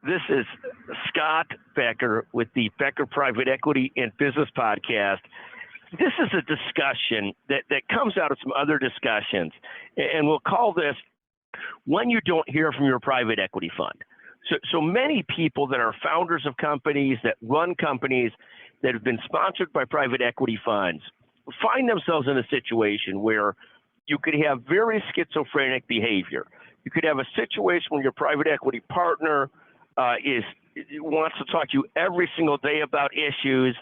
This is Scott Becker with the Becker Private Equity and Business Podcast. This is a discussion that comes out of some other discussions, and we'll call this when you don't hear from your private equity fund. So many people that are founders of companies, that run companies, that have been sponsored by private equity funds, find themselves in a situation where you could have very schizophrenic behavior. You could have a situation where your private equity partner wants to talk to you every single day about issues,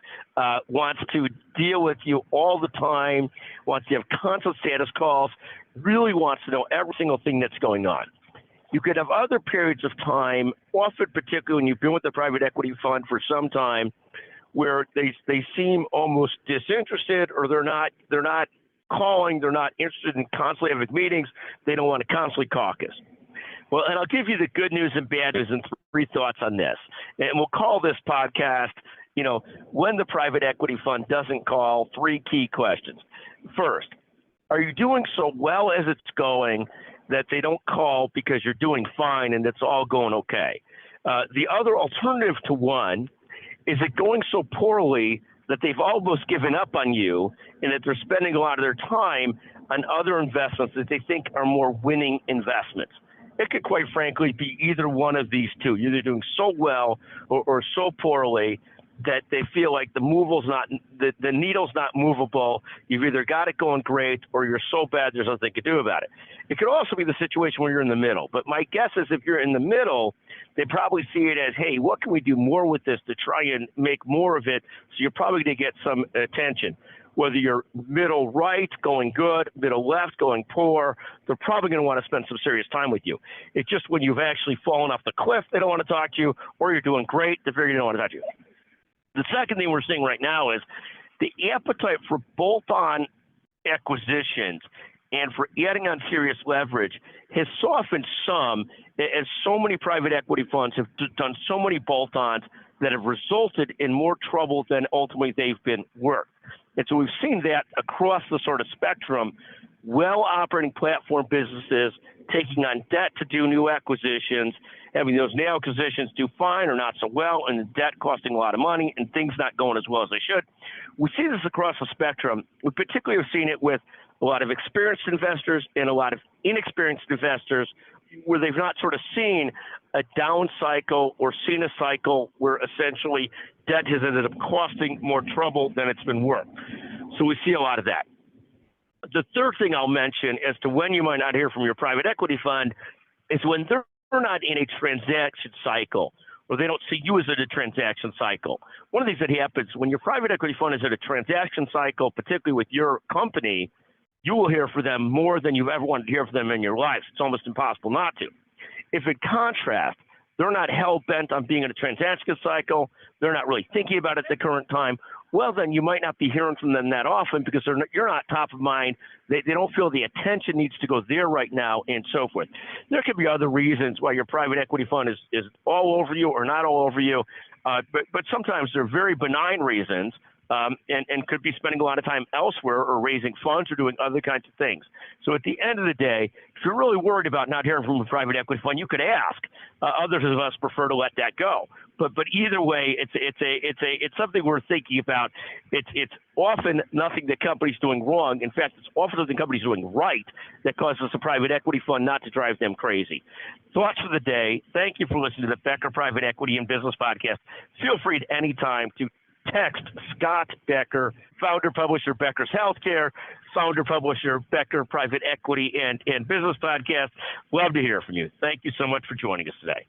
wants to deal with you all the time, wants to have constant status calls, really wants to know every single thing that's going on. You could have other periods of time, often particularly when you've been with the private equity fund for some time, where they seem almost disinterested, or they're not calling, they're not interested in constantly having meetings, they don't want to constantly caucus. Well, and I'll give you the good news and bad news and three thoughts on this. And we'll call this podcast, when the private equity fund doesn't call, three key questions. First, are you doing so well as it's going that they don't call because you're doing fine and it's all going okay? The other alternative to one, is it going so poorly that they've almost given up on you and that they're spending a lot of their time on other investments that they think are more winning investments? It could quite frankly be either one of these two. You're either doing so well or so poorly that they feel like the needle's not movable. You've either got it going great or you're so bad there's nothing to do about it. It could also be the situation where you're in the middle. But my guess is if you're in the middle, they probably see it as, hey, what can we do more with this to try and make more of it? So you're probably going to get some attention. Whether you're middle right going good, middle left going poor, they're probably going to want to spend some serious time with you. It's just when you've actually fallen off the cliff, they don't want to talk to you, or you're doing great, they figure they don't want to talk to you. The second thing we're seeing right now is the appetite for bolt-on acquisitions and for adding on serious leverage has softened some, as so many private equity funds have done so many bolt-ons that have resulted in more trouble than ultimately they've been worth. And so we've seen that across the sort of spectrum, well-operating platform businesses taking on debt to do new acquisitions, having those new acquisitions do fine or not so well, and the debt costing a lot of money and things not going as well as they should. We see this across the spectrum. We particularly have seen it with a lot of experienced investors and a lot of inexperienced investors, where they've not sort of seen a down cycle or seen a cycle where essentially debt has ended up costing more trouble than it's been worth. So we see a lot of that. The third thing I'll mention as to when you might not hear from your private equity fund is when they're not in a transaction cycle, or they don't see you as in a transaction cycle. One of the things that happens when your private equity fund is in a transaction cycle, particularly with your company, you will hear from them more than you've ever wanted to hear from them in your lives. It's almost impossible not to. If in contrast, they're not hell-bent on being in a transaction cycle, they're not really thinking about it at the current time, well, then you might not be hearing from them that often because you're not top of mind. They don't feel the attention needs to go there right now, and so forth. There could be other reasons why your private equity fund is all over you or not all over you, but sometimes they're very benign reasons. And could be spending a lot of time elsewhere or raising funds or doing other kinds of things. So at the end of the day, if you're really worried about not hearing from a private equity fund, you could ask. Others of us prefer to let that go. But either way, it's something we're thinking about. It's often nothing the company's doing wrong. In fact, it's often something the company's doing right that causes a private equity fund not to drive them crazy. Thoughts for the day. Thank you for listening to the Becker Private Equity and Business Podcast. Feel free at any time to text Scott Becker, founder, publisher, Becker's Healthcare, founder, publisher, Becker Private Equity and Business Podcast. Love to hear from you. Thank you so much for joining us today.